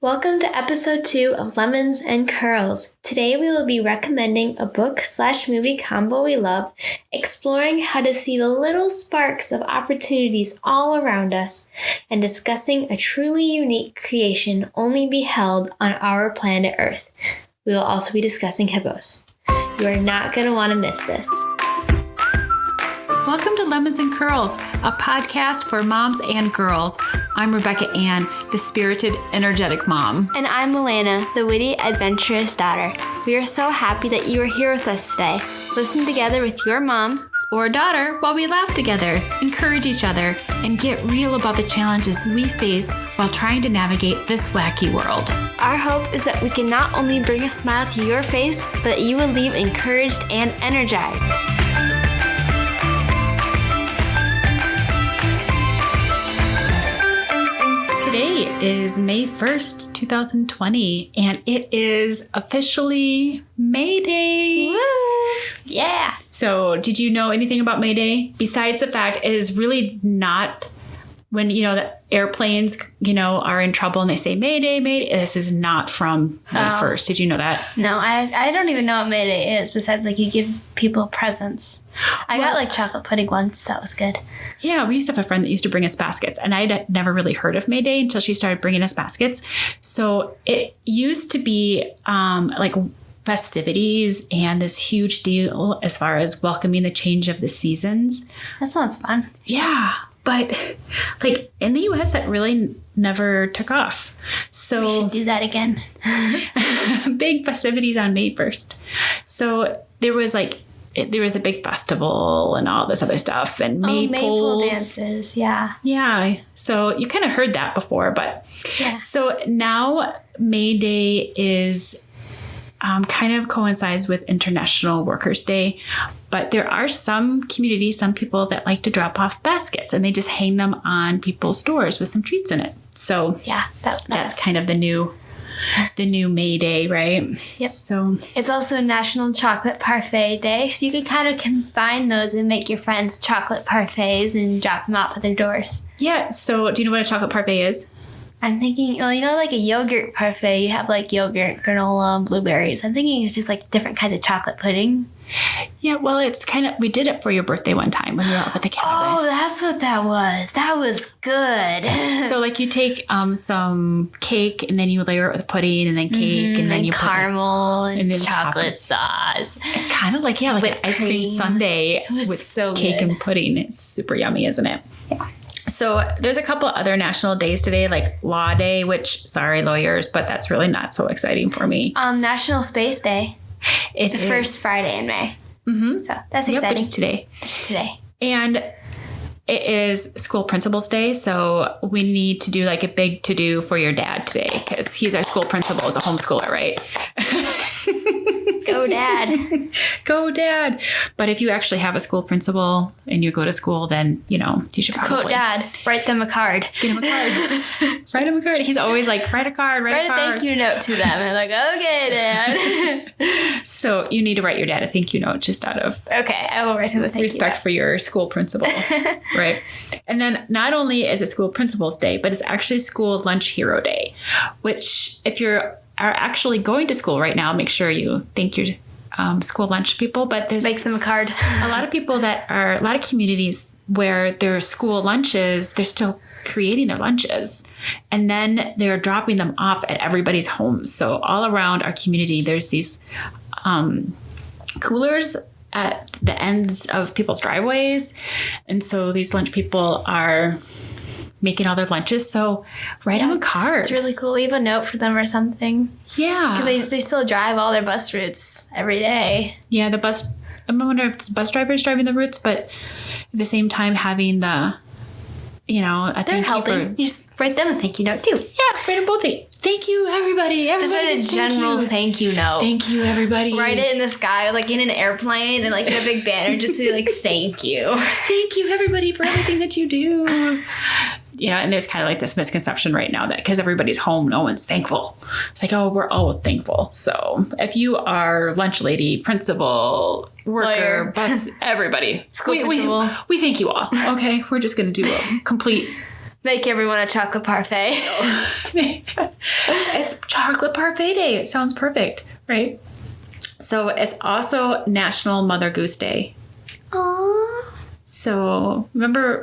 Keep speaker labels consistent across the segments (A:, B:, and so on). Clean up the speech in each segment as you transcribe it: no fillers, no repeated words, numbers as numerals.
A: Welcome to episode 2 of Lemons and Curls. Today we will be recommending a book/movie combo we love, exploring how to see the little sparks of opportunities all around us, and discussing a truly unique creation only beheld on our planet Earth. We will also be discussing hippos. You are not going to want to miss this.
B: Welcome to Lemons and Curls, a podcast for moms and girls. I'm Rebecca Ann, the spirited, energetic mom.
A: And I'm Milena, the witty, adventurous daughter. We are so happy that you are here with us today. Listen together with your mom
B: or daughter while we laugh together, encourage each other, and get real about the challenges we face while trying to navigate this wacky world.
A: Our hope is that we can not only bring a smile to your face, but that you will leave encouraged and energized.
B: Today is May 1st, 2020, and it is officially May Day.
A: Woo!
B: Yeah. So did you know anything about May Day? Besides the fact it is really not when, the airplanes, are in trouble and they say May Day, May Day. This is not from May 1st. Did you know that?
A: No, I don't even know what May Day is besides you give people presents. I got chocolate pudding once. That was good.
B: Yeah, we used to have a friend that used to bring us baskets, and I'd never really heard of May Day until she started bringing us baskets. So it used to be festivities and this huge deal as far as welcoming the change of the seasons.
A: That sounds fun.
B: Yeah, but in the U.S. that really never took off. So
A: we should do that again.
B: Big festivities on May 1st. So there was a big festival and all this other stuff and maypole
A: dances. Yeah.
B: Yeah. So you kind of heard that before, but
A: yeah.
B: So now May Day is kind of coincides with International Workers' Day, but there are some communities, some people that like to drop off baskets and they just hang them on people's doors with some treats in it. So
A: yeah,
B: that's kind of the new May Day, right?
A: Yep.
B: So
A: it's also National Chocolate Parfait Day, so you can kind of combine those and make your friends chocolate parfaits and drop them off at their doors.
B: Yeah. So do you know what a chocolate parfait is?
A: I'm thinking, a yogurt parfait, you have yogurt, granola, blueberries. I'm thinking it's just different kinds of chocolate pudding.
B: Yeah, well, it's we did it for your birthday one time when we were out with the cabin.
A: Oh, that's what that was. That was good.
B: So you take some cake and then you layer it with pudding and then cake and then you
A: caramel and chocolate sauce.
B: It's kind of like an ice cream sundae with
A: so
B: cake
A: good.
B: And pudding. It's super yummy, isn't it?
A: Yeah.
B: So there's a couple other national days today, like Law Day, which, sorry, lawyers, but that's really not so exciting for me.
A: National Space Day.
B: It is.
A: First Friday in May.
B: Mm-hmm.
A: So that's exciting.
B: Yep, which is today. And it is School Principals Day, so we need to do a big to-do for your dad today because he's our school principal as a homeschooler, right?
A: Go Dad.
B: Go Dad. But if you actually have a school principal and you go to school, then, you should probably...
A: Quote Dad, write them a card.
B: Get him a card. Write him a card. He's always write a card, write a card.
A: Write a thank you note to them. And I'm okay, Dad.
B: So you need to write your dad a thank you note just out of...
A: Okay, I will write him a thank you note.
B: Respect for your school principal. Right. And then not only is it School Principals Day, but it's actually School Lunch Hero Day, which if you're actually going to school right now, make sure you thank your school lunch people. But there's
A: make them a card.
B: A lot of people a lot of communities where their school lunches, they're still creating their lunches and then they're dropping them off at everybody's homes. So all around our community, there's these coolers at the ends of people's driveways. And so these lunch people are making all their lunches. So write them a card.
A: It's really cool. Leave a note for them or something.
B: Yeah.
A: Because they still drive all their bus routes every day.
B: Yeah, I wonder if the bus driver is driving the routes, but at the same time having the,
A: they're helping. You just write them a thank you note too.
B: Yeah, write them both. Thank you, everybody.
A: Just write a general thank you note.
B: Thank you, everybody.
A: Write it in the sky, in an airplane, and in a big banner, just say thank you.
B: Thank you, everybody, for everything that you do. And there's kind of this misconception right now that because everybody's home, no one's thankful. It's we're all thankful. So if you are lunch lady, principal, worker, bus, everybody,
A: school principal,
B: we thank you all. Okay, we're just going to do a complete
A: Make everyone a chocolate parfait.
B: Chocolate Parfait Day. It sounds perfect, right? So it's also National Mother Goose Day.
A: Aww.
B: So remember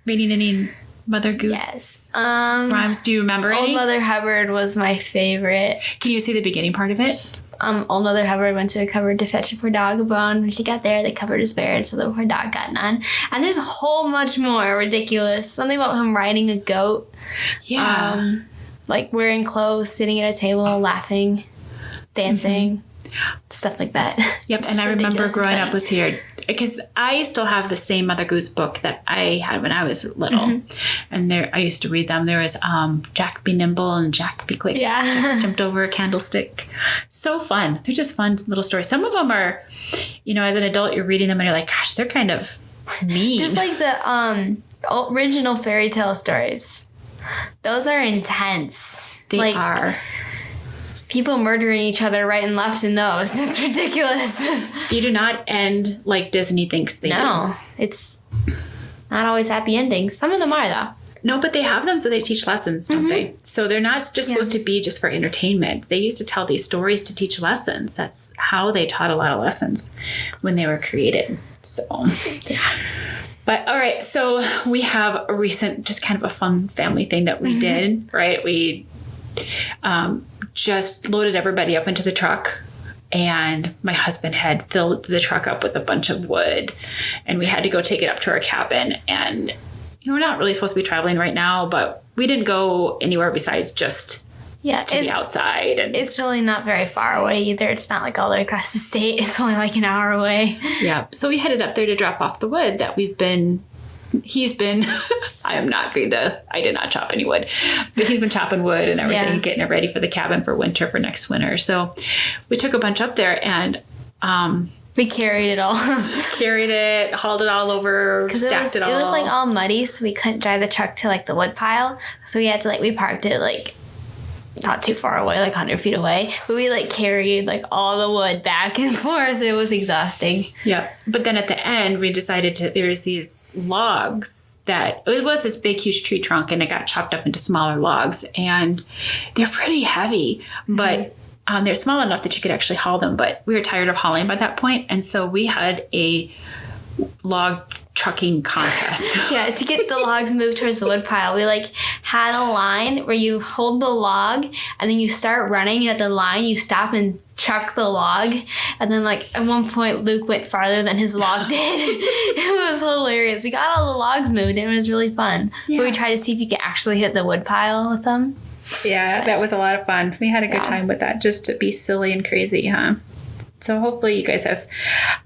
B: reading any Mother Goose rhymes? Do you remember any?
A: Old Mother Hubbard was my favorite.
B: Can you see the beginning part of it?
A: Old Mother Hubbard went to a cupboard to fetch a poor dog a bone. When she got there, the cupboard was bare, so the poor dog got none. And there's a whole much more ridiculous. Something about him riding a goat.
B: Yeah.
A: Like wearing clothes, sitting at a table, laughing, dancing, stuff like that.
B: Yep, and I remember growing up with here, because I still have the same Mother Goose book that I had when I was little. And I used to read them. There was Jack Be Nimble and Jack Be Quick.
A: Yeah.
B: Jack jumped over a candlestick. So fun. They're just fun little stories. Some of them are, as an adult, you're reading them and you're like, gosh, they're kind of mean.
A: Just like the original fairy tale stories. Those are intense.
B: They are.
A: People murdering each other right and left in those. It's ridiculous.
B: You do not end like Disney thinks they do.
A: No, it's not always happy endings. Some of them are, though.
B: No, but they have them so they teach lessons, don't they? So they're not just supposed to be just for entertainment. They used to tell these stories to teach lessons. That's how they taught a lot of lessons when they were created. So, but all right. So we have a recent, just kind of a fun family thing that we did, right? We just loaded everybody up into the truck, and my husband had filled the truck up with a bunch of wood, and we had to go take it up to our cabin. And we're not really supposed to be traveling right now, but we didn't go anywhere besides just to be outside. And
A: it's really not very far away either. It's not like all the way across the state. It's only like an hour away.
B: Yeah. So we headed up there to drop off the wood that he's been, I did not chop any wood, but he's been chopping wood and everything, getting it ready for the cabin for next winter. So we took a bunch up there and,
A: we carried it all.
B: Hauled it all over, stacked it all.
A: It was like all muddy, so we couldn't drive the truck to like the wood pile. So we had to we parked it like not too far away, like 100 feet away. But we carried like all the wood back and forth. It was exhausting.
B: Yeah. But then at the end, we decided there's these logs that it was this big, huge tree trunk, and it got chopped up into smaller logs, and they're pretty heavy, but they're small enough that you could actually haul them. But we were tired of hauling by that point, and so we had a log trucking contest.
A: Yeah, to get the logs moved towards the wood pile, we had a line where you hold the log and then you start running, and at the line you stop and chuck the log, and then at one point Luke went farther than his log did. It was hilarious. We got all the logs moved and it was really fun. Yeah. But we tried to see if you could actually hit the wood pile with them.
B: Yeah, that was a lot of fun. We had a good time with that, just to be silly and crazy, huh? So hopefully you guys have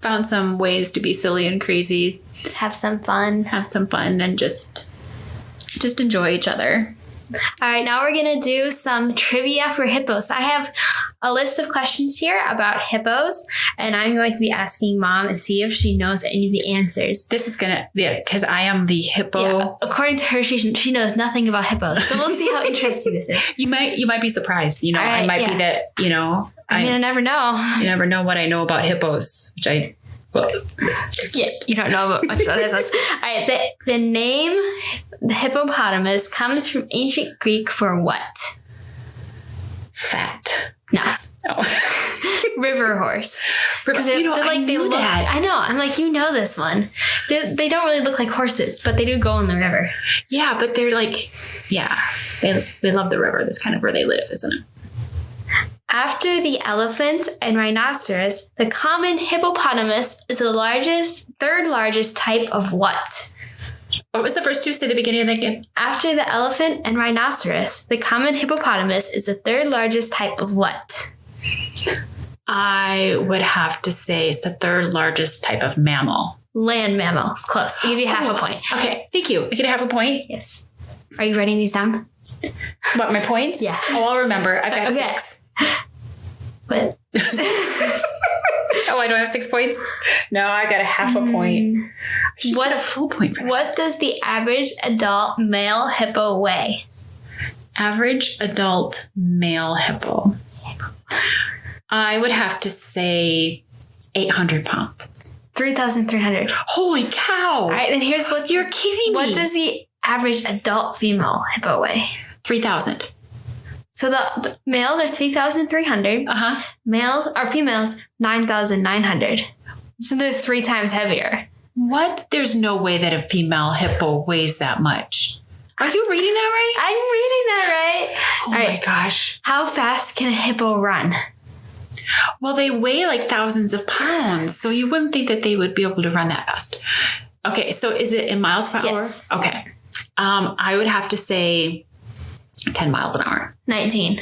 B: found some ways to be silly and crazy.
A: Have some fun,
B: and just enjoy each other.
A: All right, now we're going to do some trivia for hippos. I have a list of questions here about hippos, and I'm going to be asking Mom and see if she knows any of the answers.
B: This is going to, because I am the hippo.
A: Yeah, according to her, she knows nothing about hippos, so we'll see how interesting this is.
B: You might be surprised. Right, I might be that,
A: I never know.
B: You never know what I know about hippos, which
A: you don't know much about hippos. All right, the name, the hippopotamus, comes from ancient Greek for what?
B: Fat.
A: No.
B: Oh.
A: River horse. Because
B: I knew that.
A: I know. I'm like, you know this one. They don't really look like horses, but they do go in the river.
B: Yeah, but they're they love the river. That's kind of where they live, isn't it?
A: After the elephant and rhinoceros, the common hippopotamus is the third largest type of what?
B: What was the first two? Say the beginning of that again.
A: After the elephant and rhinoceros, the common hippopotamus is the third largest type of what?
B: I would have to say it's the third largest type of mammal.
A: Land mammal. It's close. I'll give you half a point.
B: Okay, thank you. I get a half a point?
A: Yes. Are you writing these down?
B: What, my points?
A: Yeah.
B: Oh, I'll remember. I've got 6.
A: What?
B: Oh, I don't have 6 points? No, I got a half a point. I should get a full point for that.
A: What does the average adult male hippo weigh?
B: Average adult male hippo. I would have to say 800 pounds.
A: 3,300.
B: Holy cow!
A: All right, then here's what...
B: You're kidding me.
A: What does the average adult female hippo weigh?
B: 3,000.
A: It's So the males are 3,300. Males or females 9,900. So they're 3 times heavier.
B: What? There's no way that a female hippo weighs that much. Are you reading that right?
A: I'm reading that right.
B: Oh my gosh.
A: How fast can a hippo run?
B: Well, they weigh like thousands of pounds, so you wouldn't think that they would be able to run that fast. Okay, so is it in miles per hour?
A: Yes.
B: Okay. I would have to say 10 miles an hour.
A: 19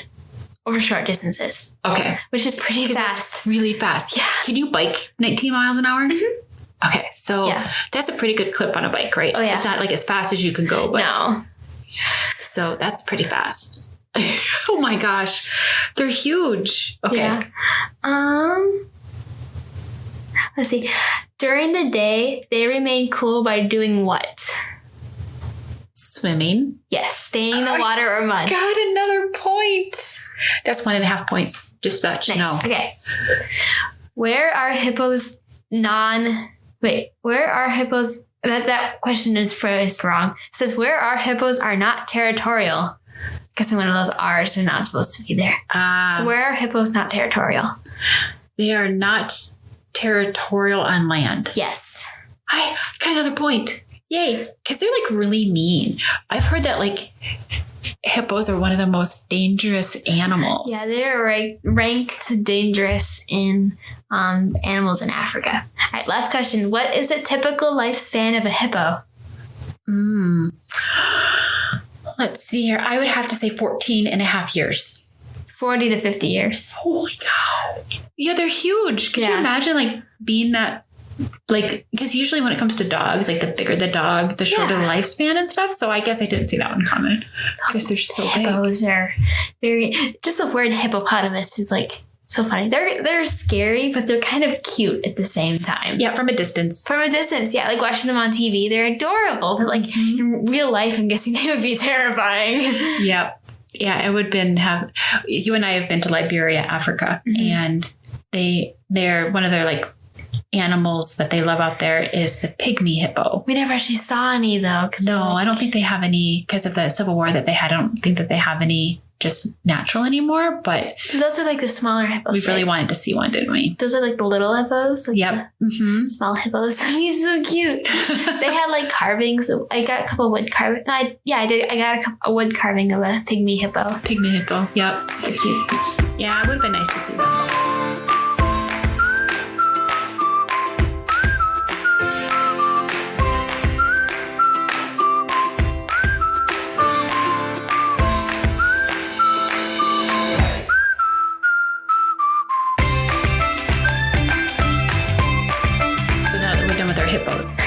A: over short distances.
B: Okay.
A: Which is pretty fast.
B: That's really fast.
A: Yeah.
B: Can you bike 19 miles an hour?
A: Mm-hmm.
B: Okay, so that's a pretty good clip on a bike, right?
A: Oh, yeah.
B: It's not like as fast as you can go, but
A: no.
B: So that's pretty fast. Oh my gosh. They're huge. Okay.
A: Yeah. Let's see. During the day, they remain cool by doing what?
B: Swimming.
A: Yes, staying in the water or mud.
B: Got another point. That's 1.5 points. Just that you know.
A: Okay. Where are hippos where are hippos? That question is phrased wrong. It says, where are hippos are not territorial? Guessing one of those R's are not supposed to be there. So where are hippos not territorial?
B: They are not territorial on land.
A: Yes.
B: I got another point. Yay. Because they're like really mean. I've heard that like hippos are one of the most dangerous animals.
A: Yeah, they're ranked dangerous in animals in Africa. All right, last question. What is the typical lifespan of a hippo?
B: Let's see here. I would have to say 14 and a half years.
A: 40 to 50 years.
B: Holy cow. Yeah, they're huge. Could you imagine like being that, like, because usually when it comes to dogs, like the bigger the dog, the shorter the lifespan and stuff. So I guess I didn't see that one coming because they're so big.
A: Hippos are very, just the word hippopotamus is like so funny. They're scary, but they're kind of cute at the same time.
B: Yeah, from a distance.
A: From a distance, yeah. Like watching them on TV, they're adorable. But like in real life, I'm guessing they would be terrifying.
B: Yep. Yeah, it would you and I have been to Liberia, Africa, and they're one of their like animals that they love out there is the pygmy hippo.
A: We never actually saw any though.
B: No, I don't think they have any because of the civil war that they had. I don't think that they have any just natural anymore, but
A: those are like the smaller hippos.
B: We really wanted to see one, didn't we?
A: Those are like the little hippos. Like
B: yep.
A: Small hippos. He's so cute. They had like carvings. I got a couple of wood carvings. I did. I got a wood carving of a pygmy hippo.
B: Pygmy hippo. Yep. Super cute. Yeah, it would have been nice to see them. Hippos.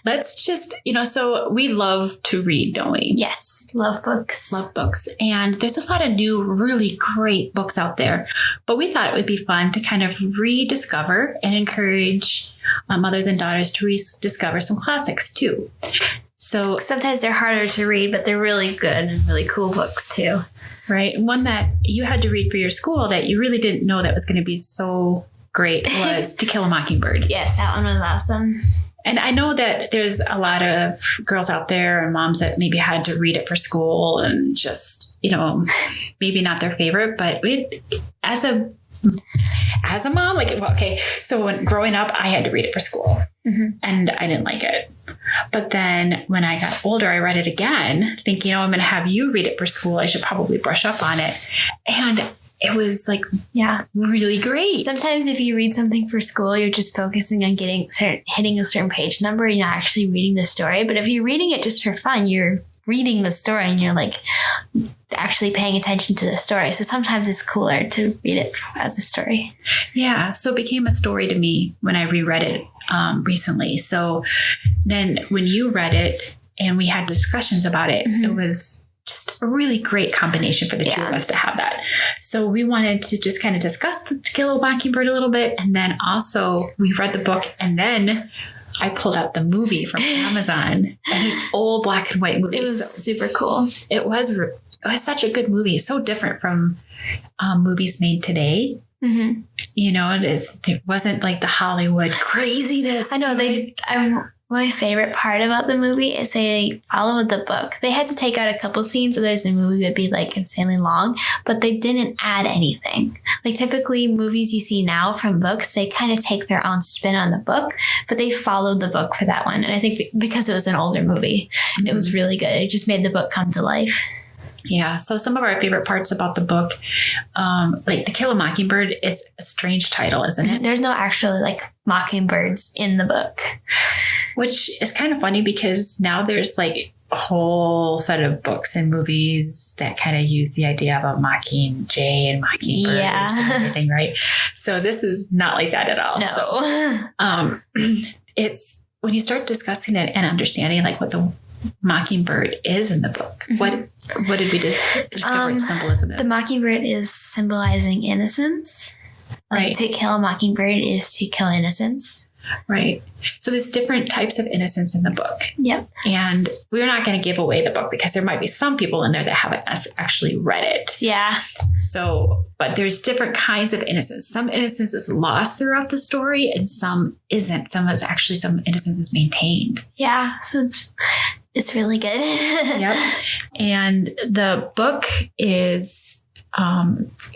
B: Let's just, so we love to read, don't we?
A: Yes. Love books.
B: Love books. And there's a lot of new, really great books out there. But we thought it would be fun to kind of rediscover and encourage mothers and daughters to rediscover some classics too. So
A: sometimes they're harder to read, but they're really good and really cool books too.
B: Right. One that you had to read for your school that you really didn't know that was going to be so great was To Kill a Mockingbird.
A: Yes, that one was awesome.
B: And I know that there's a lot of girls out there and moms that maybe had to read it for school and just, maybe not their favorite, but as a mom, so when growing up, I had to read it for school and I didn't like it. But then when I got older, I read it again thinking, I'm going to have you read it for school. I should probably brush up on it. And it was really great.
A: Sometimes if you read something for school, you're just focusing on hitting a certain page number. You're not actually reading the story. But if you're reading it just for fun, you're reading the story and you're like actually paying attention to the story. So sometimes it's cooler to read it as a story.
B: Yeah. So it became a story to me when I reread it recently. So then when you read it and we had discussions about it, it was just a really great combination for the two of us to have that. So we wanted to just kind of discuss To Kill a Mockingbird a little bit. And then also we read the book and then I pulled out the movie from Amazon and it's old black and white movie.
A: It was super cool.
B: It was such a good movie. So different from movies made today. Mm-hmm. It wasn't like the Hollywood craziness.
A: I know My favorite part about the movie is they followed the book. They had to take out a couple scenes, otherwise the movie would be like insanely long, but they didn't add anything. Like typically movies you see now from books, they kind of take their own spin on the book, but they followed the book for that one. And I think because it was an older movie, it was really good. It just made the book come to life.
B: Yeah. So some of our favorite parts about the book, like To Kill a Mockingbird, is a strange title, isn't it?
A: There's no actually like mockingbirds in the book.
B: Which is kind of funny because now there's like a whole set of books and movies that kind of use the idea of a mockingjay and mockingbird and everything, right? So this is not like that at all.
A: No.
B: So, it's when you start discussing it and understanding like what the mockingbird is in the book. What did we discover its symbolism is?
A: The mockingbird is symbolizing innocence.
B: Right.
A: Like, to kill a mockingbird is to kill innocence.
B: Right. So there's different types of innocence in the book.
A: Yep.
B: And we're not going to give away the book because there might be some people in there that haven't actually read it.
A: Yeah.
B: So, but there's different kinds of innocence. Some innocence is lost throughout the story and some isn't. Some innocence is maintained.
A: Yeah. So it's really good.
B: Yep. And the book was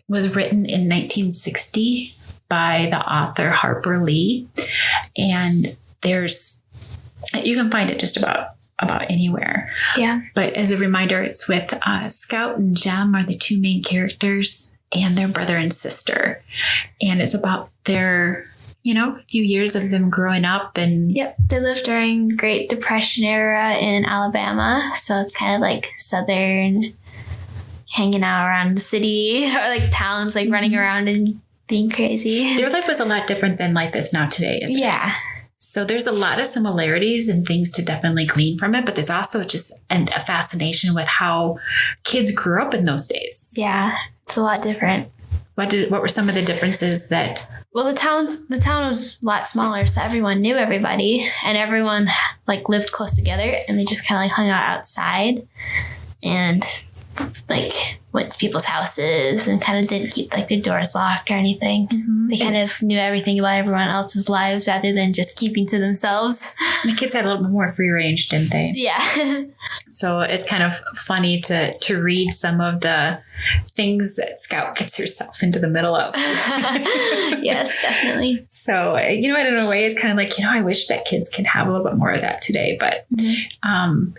B: written in 1960 by the author Harper Lee. And you can find it just about anywhere.
A: Yeah.
B: But as a reminder, it's with Scout and Jem are the two main characters and their brother and sister. And it's about their, a few years of them growing up. And
A: yep. They lived during the Great Depression era in Alabama. So it's kind of like Southern, hanging out around the city or like towns, like running around and being crazy.
B: Their life was a lot different than life is now today, isn't it?
A: Yeah.
B: So there's a lot of similarities and things to definitely glean from it, but there's also just a fascination with how kids grew up in those days.
A: Yeah, it's a lot different.
B: What were some of the differences that?
A: Well, the town was a lot smaller, so everyone knew everybody, and everyone like lived close together, and they just kind of like hung out outside, and like went to people's houses and kind of didn't keep like their doors locked or anything. Mm-hmm. They kind of knew everything about everyone else's lives rather than just keeping to themselves.
B: And the kids had a little bit more free range, didn't they?
A: Yeah.
B: So it's kind of funny to read some of the things that Scout gets herself into the middle of.
A: Yes, definitely.
B: So, in a way, it's kind of like, I wish that kids can have a little bit more of that today, but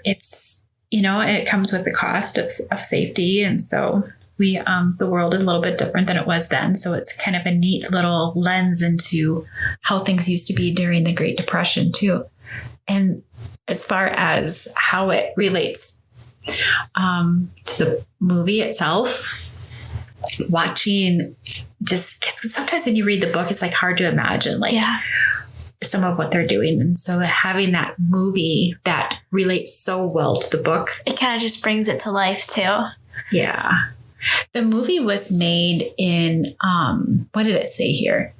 B: it's, it comes with the cost of safety. And so the world is a little bit different than it was then. So it's kind of a neat little lens into how things used to be during the Great Depression too. And as far as how it relates to the movie itself, watching sometimes when you read the book, it's like hard to imagine some of what they're doing. And so having that movie that relates so well to the book,
A: it kind of just brings it to life too.
B: Yeah. The movie was made in, what did it say here?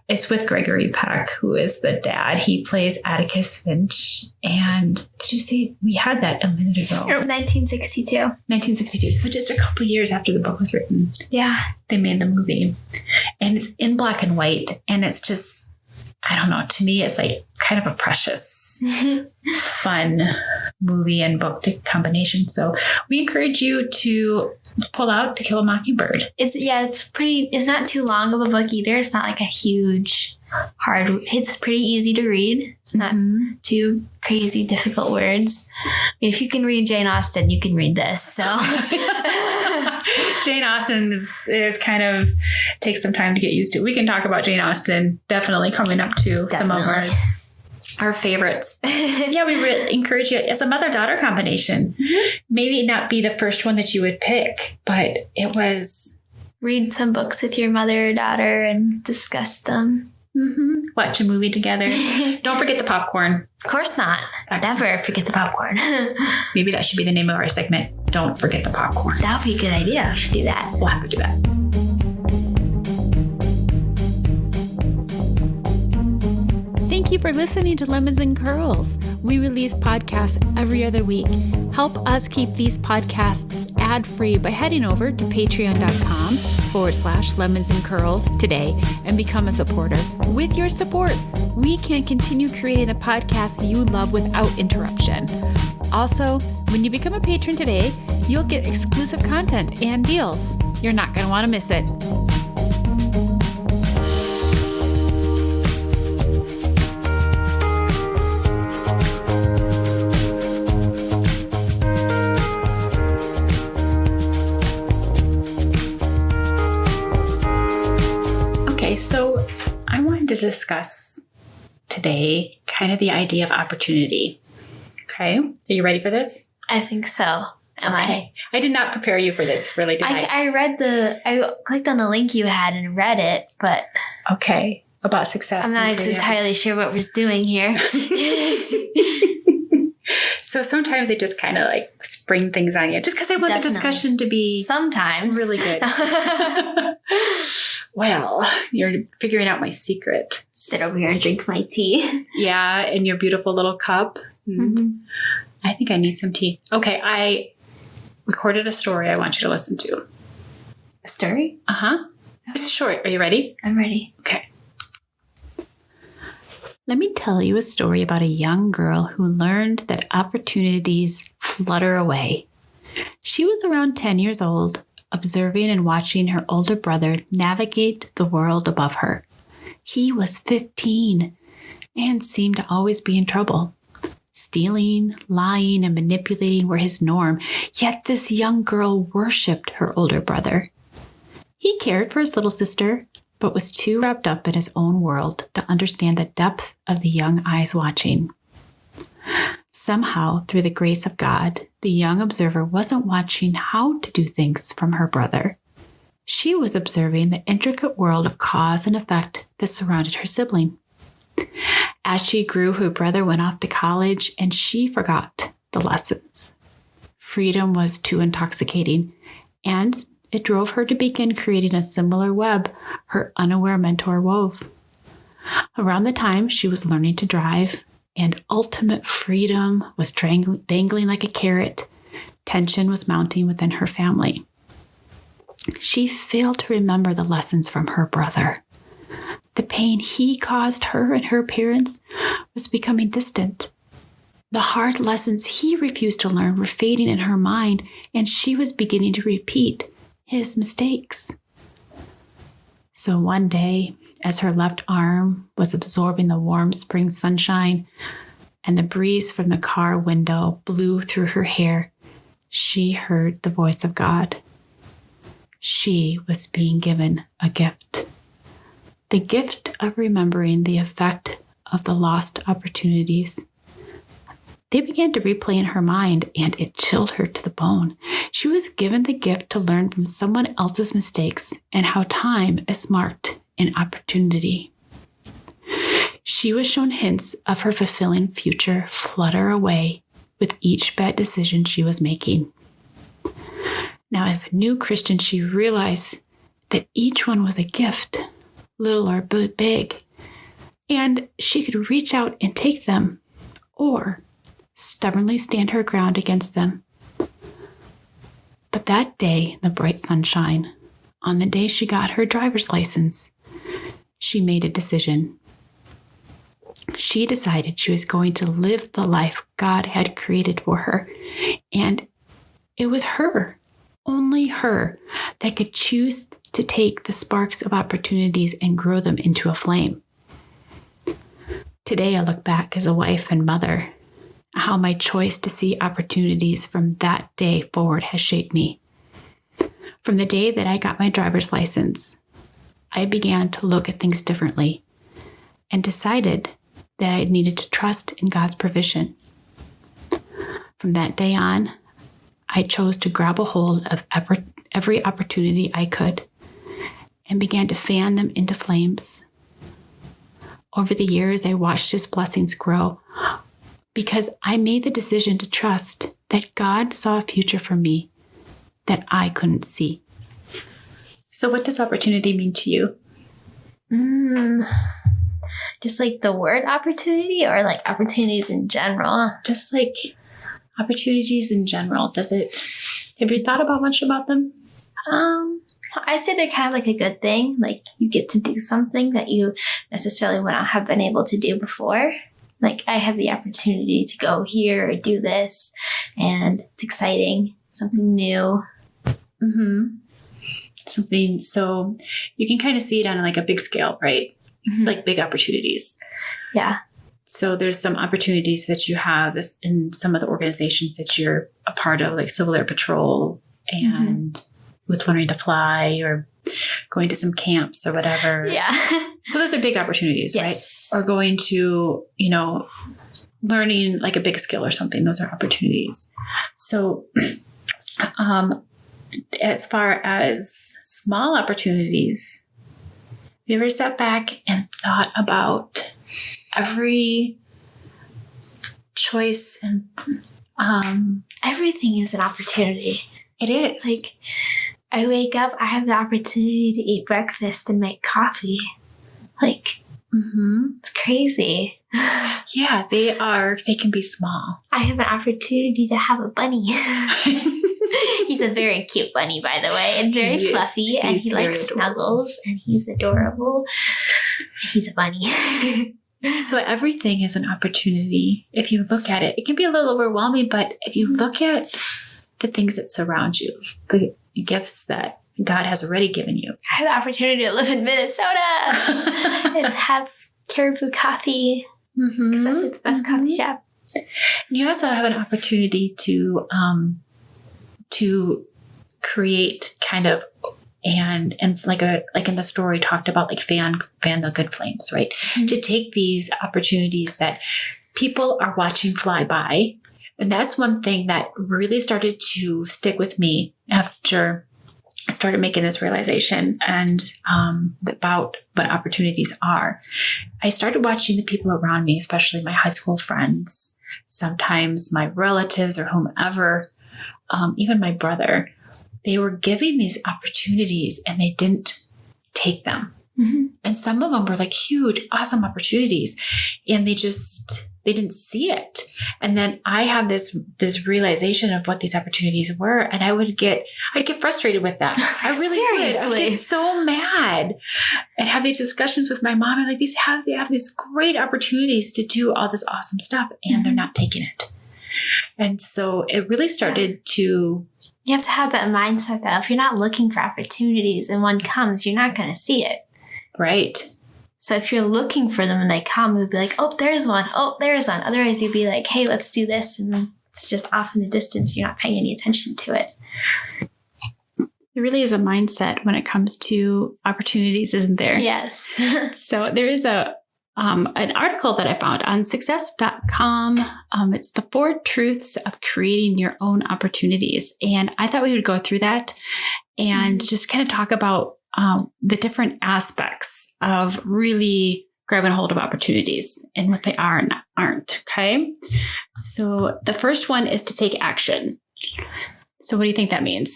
B: It's with Gregory Peck, who is the dad. He plays Atticus Finch. And did you say we had that a minute ago?
A: 1962.
B: 1962. So just a couple years after the book was written.
A: Yeah.
B: They made the movie. And it's in black and white. And it's just, I don't know, to me, it's like kind of a precious, fun movie and book combination. So we encourage you to pull out To Kill a Mockingbird.
A: It's not too long of a book either. It's not like a huge it's pretty easy to read. It's not too crazy difficult words. I mean, if you can read Jane Austen, you can read this. So
B: Jane Austen is kind of takes some time to get used to. We can talk about Jane Austen definitely coming up to some of our favorites. Yeah, we really encourage you. It's a mother-daughter combination. Mm-hmm. Maybe not be the first one that you would pick, but it was.
A: Read some books with your mother or daughter and discuss them.
B: Mm-hmm. Watch a movie together. Don't forget the popcorn.
A: Of course not. Never forget the popcorn.
B: Maybe that should be the name of our segment. Don't forget the popcorn.
A: That would be a good idea. We should do that.
B: We'll have to do that. Thank you for listening to Lemons and Curls. We release podcasts every other week. Help us keep these podcasts ad-free by heading over to patreon.com/lemonsandcurls today and become a supporter. With your support, we can continue creating a podcast you love without interruption. Also, when you become a patron today, you'll get exclusive content and deals. You're not going to want to miss it. Okay, so I wanted to discuss today kind of the idea of opportunity. Okay, are you ready for this?
A: I think so. Am
B: I did not prepare you for this, really, did I?
A: I clicked on the link you had and read it, but...
B: Okay, about success.
A: I'm not entirely sure what we're doing here.
B: So sometimes I just kind of like spring things on you, just because I want the discussion to be...
A: Sometimes.
B: Really good. Well, you're figuring out my secret.
A: Sit over here and drink my tea.
B: Yeah, in your beautiful little cup. Mm-hmm. I think I need some tea. Okay, I recorded a story I want you to listen to.
A: A story?
B: Uh-huh. It's short. Are you ready?
A: I'm ready.
B: Okay. Let me tell you a story about a young girl who learned that opportunities flutter away. She was around 10 years old, observing and watching her older brother navigate the world above her. He was 15 and seemed to always be in trouble. Stealing, lying, and manipulating were his norm, yet this young girl worshipped her older brother. He cared for his little sister, but was too wrapped up in his own world to understand the depth of the young eyes watching. Somehow, through the grace of God, the young observer wasn't watching how to do things from her brother. She was observing the intricate world of cause and effect that surrounded her sibling. As she grew, her brother went off to college and she forgot the lessons. Freedom was too intoxicating, and it drove her to begin creating a similar web her unaware mentor wove. Around the time she was learning to drive and ultimate freedom was dangling like a carrot, tension was mounting within her family. She failed to remember the lessons from her brother. The pain he caused her and her parents was becoming distant. The hard lessons he refused to learn were fading in her mind, and she was beginning to repeat his mistakes. So one day, as her left arm was absorbing the warm spring sunshine and the breeze from the car window blew through her hair, she heard the voice of God. She was being given a gift. The gift of remembering the effect of the lost opportunities. They began to replay in her mind, and it chilled her to the bone. She was given the gift to learn from someone else's mistakes and how time is marked in opportunity. She was shown hints of her fulfilling future flutter away with each bad decision she was making. Now, as a new Christian, she realized that each one was a gift, little or big, and she could reach out and take them, or stubbornly stand her ground against them. But that day, the bright sunshine, on the day she got her driver's license, she made a decision. She decided she was going to live the life God had created for her, and it was her, only her, that could choose to take the sparks of opportunities and grow them into a flame. Today, I look back as a wife and mother, how my choice to see opportunities from that day forward has shaped me. From the day that I got my driver's license, I began to look at things differently and decided that I needed to trust in God's provision. From that day on, I chose to grab a hold of every opportunity I could and began to fan them into flames. Over the years, I watched His blessings grow because I made the decision to trust that God saw a future for me that I couldn't see. So what does opportunity mean to you?
A: Just like the word opportunity, or like opportunities in general?
B: Just like opportunities in general. Does it Have you thought about much about them?
A: I say they're kind of like a good thing. Like you get to do something that you necessarily would not have been able to do before. Like I have the opportunity to go here or do this, and it's exciting, something new.
B: Mm-hmm. Something, so you can kind of see it on like a big scale, right? Mm-hmm. Like big opportunities.
A: Yeah.
B: So there's some opportunities that you have in some of the organizations that you're a part of, like Civil Air Patrol and with learning to fly or going to some camps or whatever.
A: Yeah.
B: So those are big opportunities, right? Or going to, learning like a big skill or something. Those are opportunities. So as far as small opportunities, have you ever sat back and thought about every choice and
A: everything is an opportunity.
B: It is.
A: Like I wake up, I have the opportunity to eat breakfast and make coffee. Like it's crazy.
B: Yeah, they can be small.
A: I have an opportunity to have a bunny. He's a very cute bunny, by the way, and very fluffy, and he likes snuggles, and he's adorable. He's a bunny.
B: So everything is an opportunity. If you look at it, it can be a little overwhelming, but if you look at the things that surround you, the gifts that God has already given you.
A: I have the opportunity to live in Minnesota and have Caribou coffee because that's like the best coffee shop.
B: You also have an opportunity to create kind of and like in the story talked about like fan the good flames, right? Mm-hmm. To take these opportunities that people are watching fly by. And that's one thing that really started to stick with me after I started making this realization and about what opportunities are. I started watching the people around me, especially my high school friends, sometimes my relatives or whomever, even my brother. They were giving these opportunities and they didn't take them. Mm-hmm. And some of them were like huge, awesome opportunities and they didn't see it. And then I had this realization of what these opportunities were. And I'd get frustrated with them. I really would. I would get so mad and have these discussions with my mom. And like, they have these great opportunities to do all this awesome stuff and they're not taking it. And so it really started to...
A: You have to have that mindset though. If you're not looking for opportunities and one comes, you're not going to see it.
B: Right.
A: So if you're looking for them and they come, you'll be like, oh, there's one. Oh, there's one. Otherwise, you'd be like, hey, let's do this. And then it's just off in the distance. You're not paying any attention to it.
B: There really is a mindset when it comes to opportunities, isn't there?
A: Yes.
B: So there is an article that I found on success.com. It's the 4 truths of creating your own opportunities. And I thought we would go through that and just kind of talk about the different aspects of really grabbing a hold of opportunities and what they are and aren't. Okay. So the first one is to take action. So what do you think that means?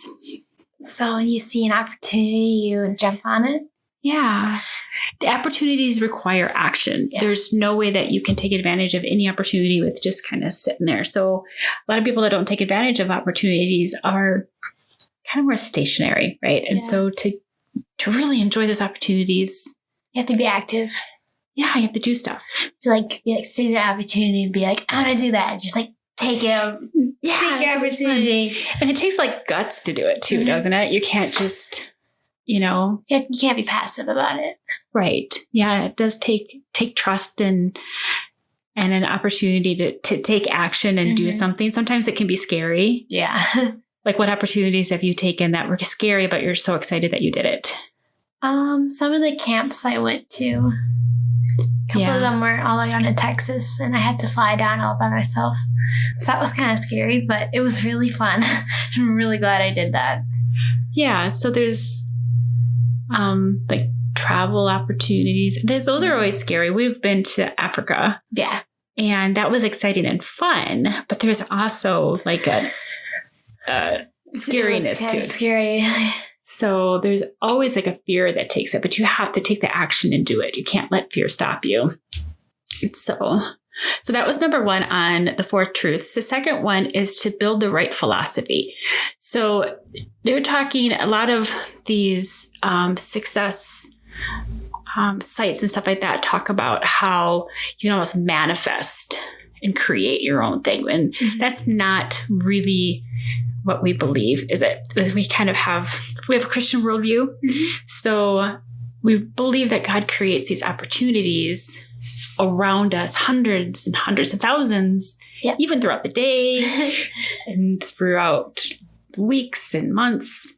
A: So when you see an opportunity, you jump on it?
B: Yeah. The opportunities require action. Yeah. There's no way that you can take advantage of any opportunity with just kind of sitting there. So a lot of people that don't take advantage of opportunities are kind of more stationary, right? And so to really enjoy those opportunities,
A: you have to be active.
B: Yeah, you have to do stuff.
A: To see the opportunity and be like, I want to do that. Just like take it. Take your opportunity.
B: And it takes like guts to do it too, doesn't it? You can't just,
A: you can't be passive about it.
B: Right. Yeah, it does take trust and an opportunity to take action and do something. Sometimes it can be scary.
A: Yeah.
B: Like what opportunities have you taken that were scary, but you're so excited that you did it?
A: Some of the camps I went to, a couple of them were all the way down in Texas, and I had to fly down all by myself. So that was kind of scary, but it was really fun. I'm really glad I did that.
B: Yeah. So there's like travel opportunities. Those are always scary. We've been to Africa.
A: Yeah.
B: And that was exciting and fun, but there's also like a scariness to it.
A: Scary.
B: So there's always like a fear that takes it, but you have to take the action and do it. You can't let fear stop you. So So that was number 1 on the 4 truths. The second one is to build the right philosophy. So they're talking a lot of these success sites and stuff like that talk about how you can almost manifest and create your own thing. And that's not really what we believe, is it? We have a Christian worldview. So we believe that God creates these opportunities around us, hundreds and hundreds of thousands, even throughout the day and throughout weeks and months.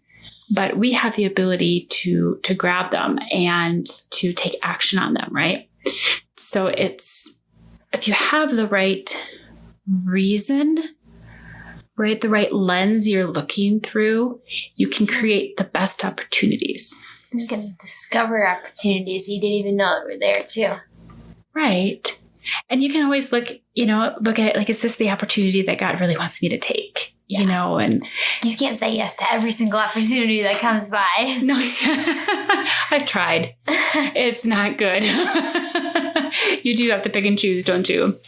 B: But we have the ability to grab them and to take action on them, right? So if you have the right reason, right, the right lens you're looking through, you can create the best opportunities.
A: You can discover opportunities you didn't even know were there too.
B: Right. And you can always look at it like, is this the opportunity that God really wants me to take? You know, and
A: you can't say yes to every single opportunity that comes by.
B: No, I've tried. It's not good. You do have to pick and choose, don't you?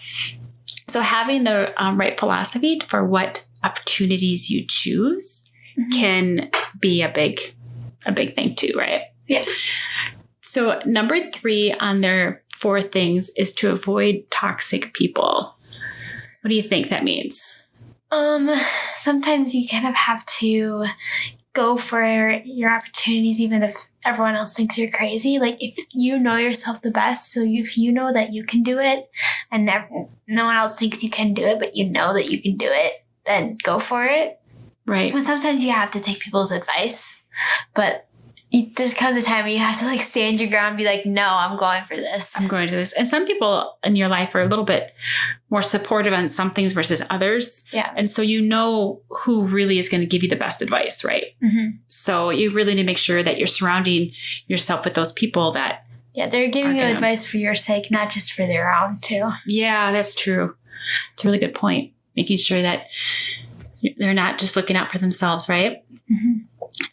B: So having the right philosophy for what opportunities you choose can be a big thing too, right?
A: Yeah.
B: So number 3 on their 4 things is to avoid toxic people. What do you think that means?
A: Sometimes you kind of have to go for your opportunities, even if everyone else thinks you're crazy. Like, if you know yourself the best, so if you know that you can do it and no one else thinks you can do it, but you know that you can do it, then go for it.
B: Right.
A: But sometimes you have to take people's advice, but there's comes a time where you have to stand your ground and be like, no, I'm going for this.
B: I'm going to this. And some people in your life are a little bit more supportive on some things versus others.
A: Yeah.
B: And so you know who really is going to give you the best advice, right? So you really need to make sure that you're surrounding yourself with those people that...
A: Yeah, they're giving you advice for your sake, not just for their own too.
B: Yeah, that's true. It's a really good point. Making sure that they're not just looking out for themselves, right?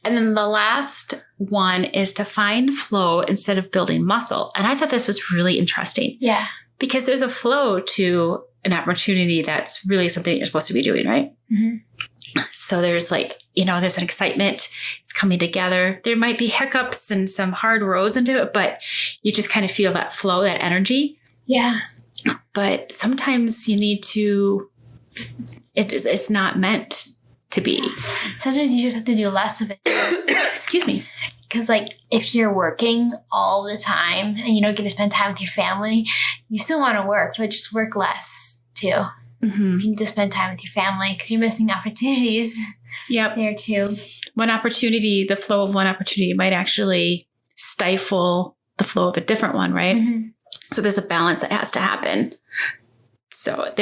B: And then the last one is to find flow instead of building muscle. And I thought this was really interesting.
A: Yeah.
B: Because there's a flow to an opportunity that's really something that you're supposed to be doing, right? So there's there's an excitement. It's coming together. There might be hiccups and some hard rows into it, but you just kind of feel that flow, that energy.
A: Yeah.
B: But sometimes you need to, it's not meant to be.
A: Sometimes you just have to do less of it too.
B: Excuse me.
A: Because if you're working all the time and you don't get to spend time with your family, you still want to work, but just work less too. If you need to spend time with your family, because you're missing opportunities.
B: Yep.
A: There too.
B: The flow of one opportunity might actually stifle the flow of a different one, right? So there's a balance that has to happen. So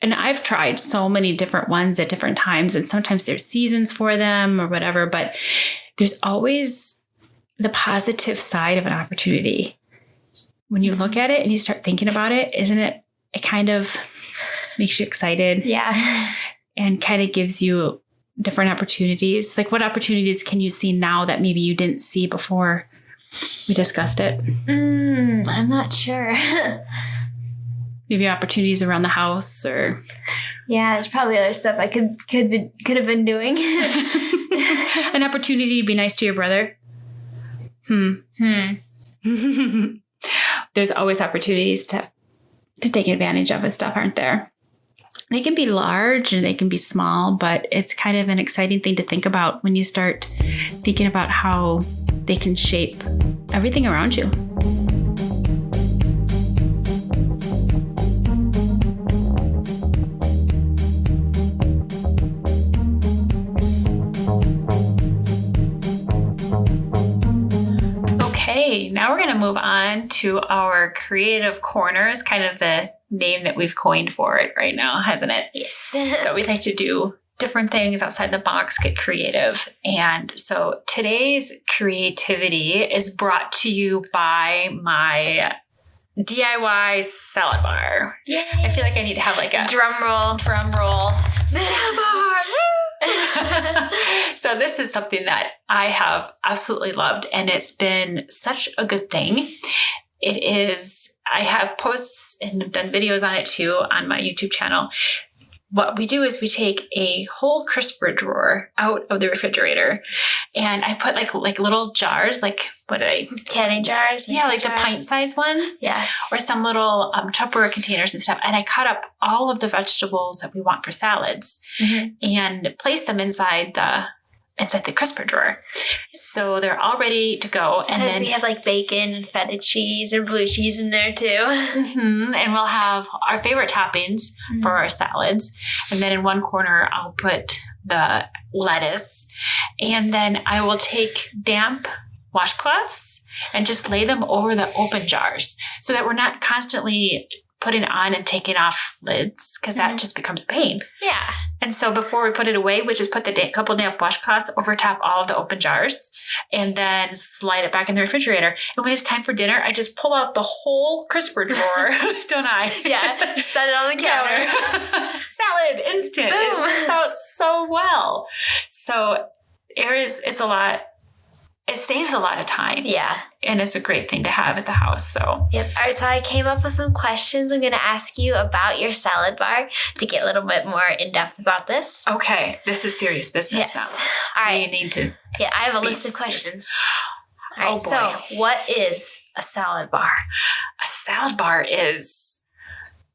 B: and I've tried so many different ones at different times, and sometimes there's seasons for them or whatever, but there's always the positive side of an opportunity. When you look at it and you start thinking about it, it kind of makes you excited.
A: Yeah.
B: And kind of gives you different opportunities. Like, what opportunities can you see now that maybe you didn't see before we discussed it?
A: I'm not sure.
B: Maybe opportunities around the house, or...
A: Yeah, there's probably other stuff I could have been doing.
B: An opportunity to be nice to your brother. There's always opportunities to take advantage of and stuff, aren't there? They can be large and they can be small, but it's kind of an exciting thing to think about when you start thinking about how they can shape everything around you. Okay, now we're going to move on to our creative corners, kind of the name that we've coined for it right now, hasn't it?
A: Yes.
B: So we like to do different things outside the box, get creative. And so today's creativity is brought to you by my DIY salad bar.
A: Yay.
B: I feel like I need to have like a
A: drum roll.
B: Salad bar. So this is something that I have absolutely loved, and it's been such a good thing. It is I have posts and have done videos on it too on my YouTube channel. What we do is we take a whole crisper drawer out of the refrigerator, and I put like little jars, like what did I?
A: Canning jars?
B: Yeah, like
A: jars.
B: the pint-sized ones.
A: Yeah.
B: Or some little Tupperware containers and stuff. And I cut up all of the vegetables that we want for salads and place them inside the crisper drawer. So they're all ready to go.
A: And then we have like bacon and feta cheese or blue cheese in there too.
B: And we'll have our favorite toppings for our salads. And then in one corner, I'll put the lettuce. And then I will take damp washcloths and just lay them over the open jars so that we're not constantly putting on and taking off lids, because that just becomes a pain.
A: Yeah.
B: And so before we put it away, we just put the couple damp washcloths over top all of the open jars and then slide it back in the refrigerator. And when it's time for dinner, I just pull out the whole crisper drawer, don't I?
A: Yeah. Set it on the counter.
B: Salad, instant.
A: Boom.
B: It works out so well. So it's a lot. It saves a lot of time.
A: Yeah.
B: And it's a great thing to have at the house. So
A: yep. All right, so I came up with some questions I'm going to ask you about your salad bar to get a little bit more in-depth about this.
B: Okay. This is serious business now.
A: All right.
B: You need to.
A: Yeah, I have a list of questions. All right,
B: boy.
A: so what is a salad bar?
B: A salad bar is,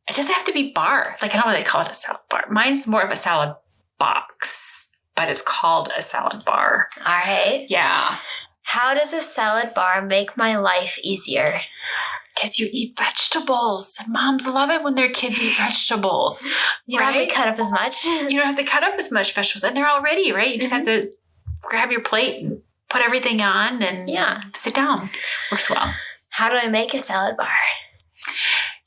B: it doesn't have to be bar. Like, I don't know why they call it a salad bar. Mine's more of a salad box, but it's called a salad bar.
A: All right.
B: Yeah.
A: How does a salad bar make my life easier?
B: Because you eat vegetables. Moms love it when their kids eat vegetables.
A: You don't have to cut up as much.
B: You don't have to cut up as much vegetables. And they're all ready, right? You just have to grab your plate and put everything on and sit down. Works well.
A: How do I make a salad bar?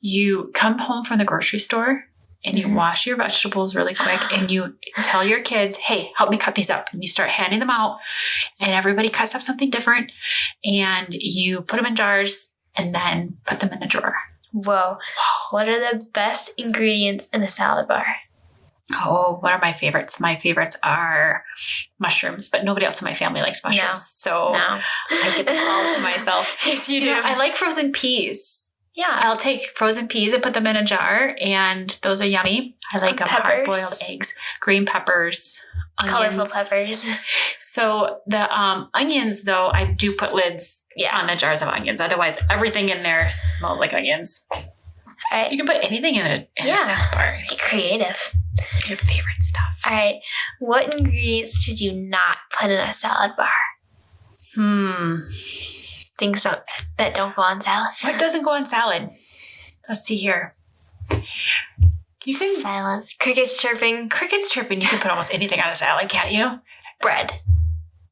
B: You come home from the grocery store and you wash your vegetables really quick and you tell your kids, hey, help me cut these up. And you start handing them out and everybody cuts up something different and you put them in jars and then put them in the drawer.
A: Whoa. What are the best ingredients in a salad bar?
B: Oh, what are my favorites? My favorites are mushrooms, but nobody else in my family likes mushrooms. So I get them all to myself.
A: Yes, you do.
B: I like frozen peas.
A: Yeah.
B: I'll take frozen peas and put them in a jar, and those are yummy. I like hard-boiled eggs, green peppers, onions.
A: Colorful peppers.
B: So the onions, though, I do put lids on the jars of onions. Otherwise, everything in there smells like onions.
A: Right.
B: You can put anything in a salad bar.
A: Be creative.
B: Your favorite stuff.
A: All right. What ingredients should you not put in a salad bar? Things that don't go on salad.
B: What doesn't go on salad? Let's see here. You can
A: Silence. Crickets chirping.
B: Crickets chirping. You can put almost anything on a salad, can't you?
A: Bread.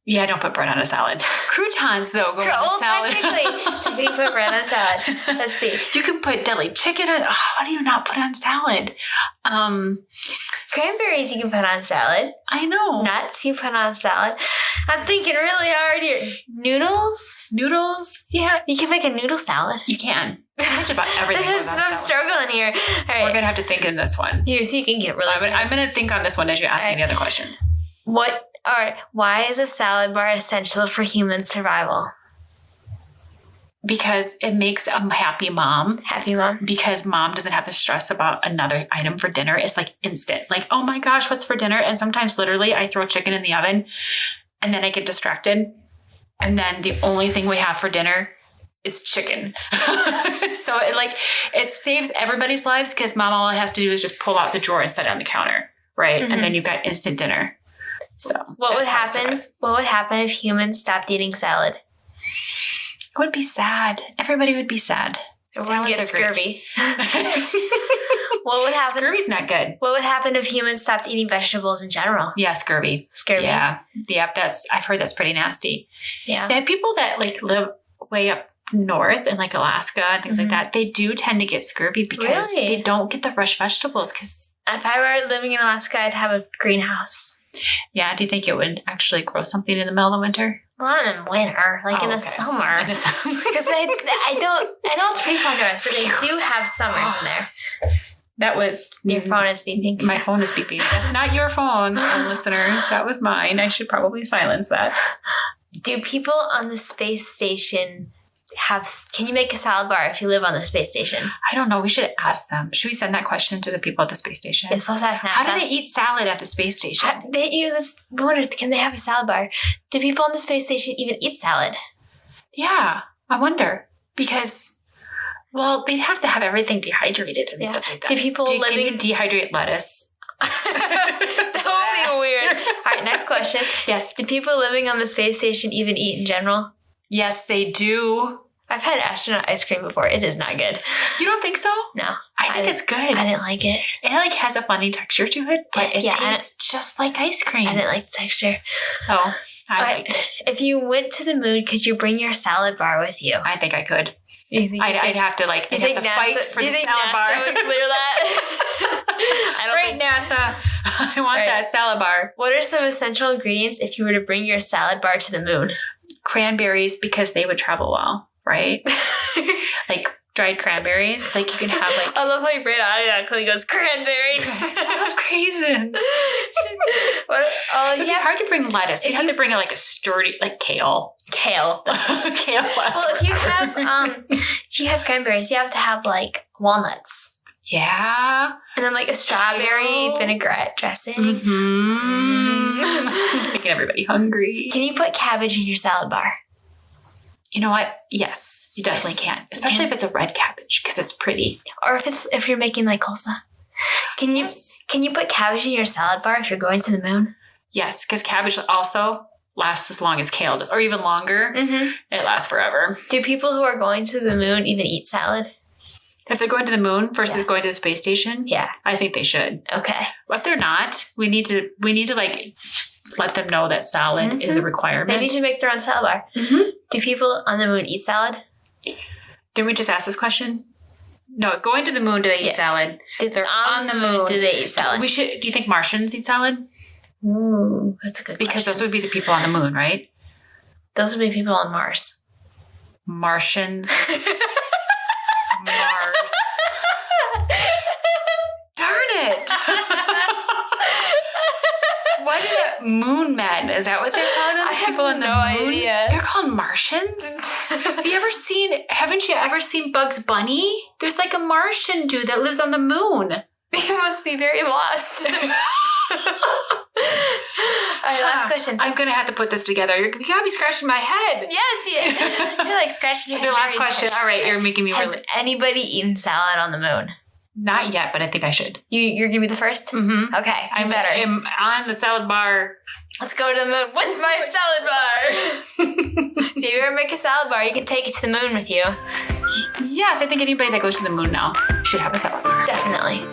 B: Yeah, don't put bread on a salad. Croutons, though, go on a salad.
A: Technically put bread on salad. Let's see.
B: You can put deli chicken on. Oh, what do you not put on salad?
A: Cranberries you can put on salad.
B: I know.
A: Nuts you put on salad. I'm thinking really hard here. Noodles?
B: Yeah.
A: You can make a noodle salad.
B: You can. Pretty much about everything.
A: This is some struggling here. All right.
B: We're going to have to think in this one.
A: Here, so you can get really
B: I'm going to think on this one as you ask me the other questions.
A: Why is a salad bar essential for human survival?
B: Because it makes a happy mom.
A: Happy mom.
B: Because mom doesn't have to stress about another item for dinner. It's like instant. Like, oh my gosh, what's for dinner? And sometimes literally I throw chicken in the oven and then I get distracted. And then the only thing we have for dinner is chicken. So it saves everybody's lives because mom all it has to do is just pull out the drawer and set it on the counter. Right. And then you've got instant dinner. So
A: what would happen if humans stopped eating salad?
B: It would be sad. Everybody would be sad.
A: Everyone would get scurvy. What would happen?
B: Scurvy's not good.
A: What would happen if humans stopped eating vegetables in general?
B: Yeah, scurvy.
A: Scurvy.
B: Yeah. I've heard that's pretty nasty.
A: Yeah.
B: They have people that live way up north in Alaska and things like that. They do tend to get scurvy because they don't get the fresh vegetables. Because
A: if I were living in Alaska, I'd have a greenhouse.
B: Yeah. Do you think it would actually grow something in the middle of winter?
A: Well, not in winter, in the summer. Because I know it's pretty far north, but they do have summers in there.
B: That was...
A: Your phone is beeping.
B: My phone is beeping. That's not your phone, listeners. That was mine. I should probably silence that.
A: Do people on the space station can you make a salad bar if you live on the space station?
B: I don't know. We should ask them. Should we send that question to the people at the space station?
A: Yes, let's ask NASA.
B: How do they eat salad at the space station?
A: Can they have a salad bar? Do people on the space station even eat salad?
B: Yeah, I wonder. Because, well, they'd have to have everything dehydrated and stuff like that.
A: Do people
B: Can you dehydrate lettuce?
A: That would be weird. All right, next question.
B: Yes.
A: Do people living on the space station even eat in general?
B: Yes, they do.
A: I've had astronaut ice cream before. It is not good.
B: You don't think so?
A: No.
B: I think it's good.
A: I didn't like it.
B: It like has a funny texture to it, but it tastes just like ice cream.
A: I didn't like the texture.
B: Oh, I liked it.
A: If you went to the moon, could you bring your salad bar with you?
B: I think I could.
A: I'd
B: have to fight for the salad bar.
A: NASA would clear that?
B: NASA. I want that salad bar.
A: What are some essential ingredients if you were to bring your salad bar to the moon?
B: Cranberries, because they would travel well, right? Like dried cranberries. Like you can have like...
A: I love how you brain automatically goes cranberries.
B: I love craisins.
A: It'd
B: be hard to bring lettuce. You'd have to bring like a sturdy, like kale.
A: Kale.
B: Kale.
A: Well, if you have cranberries, you have to have like walnuts.
B: Yeah.
A: And then like a strawberry vinaigrette dressing.
B: Making everybody hungry.
A: Can you put cabbage in your salad bar?
B: You know what? Yes, you definitely can. Especially if it's a red cabbage because it's pretty.
A: Or if you're making like coleslaw. Can you put cabbage in your salad bar if you're going to the moon? Yes, because cabbage also lasts as long as kale does, or even longer. Mm-hmm. It lasts forever. Do people who are going to the moon even eat salad? If they're going to the moon versus going to the space station, I think they should. Okay. But if they're not, we need to like let them know that salad is a requirement. They need to make their own salad bar. Mm-hmm. Do people on the moon eat salad? Didn't we just ask this question? No, going to the moon, do they eat salad? If they're on the moon, do they eat salad? Do you think Martians eat salad? Ooh, that's a good question. Because those would be the people on the moon, right? Those would be people on Mars. Martians. Mars. Darn it. What is it? Moon men. Is that what they're called? I have no idea. They're called Martians? Haven't you ever seen Bugs Bunny? There's like a Martian dude that lives on the moon. You must be very lost. All right, last question. I'm going to have to put this together. You got to be scratching my head. Yes, you're like scratching your head. The last question. All right, you're making me really... Has anybody eaten salad on the moon? Not yet, but I think I should. You're going to be the first? Mm-hmm. Okay, I'm on the salad bar. Let's go to the moon with my salad bar. So if you ever make a salad bar, you can take it to the moon with you. Yes, I think anybody that goes to the moon now should have a salad bar. Definitely.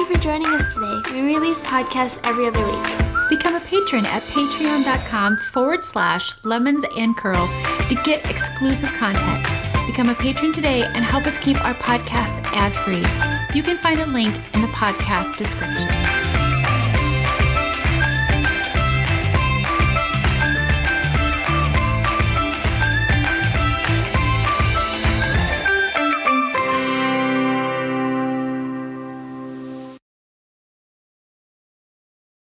A: For joining us today. We release podcasts every other week.
B: Become a patron at patreon.com/lemonsandcurls to get exclusive content. Become a patron today and help us keep our podcasts ad-free. You can find a link in the podcast description.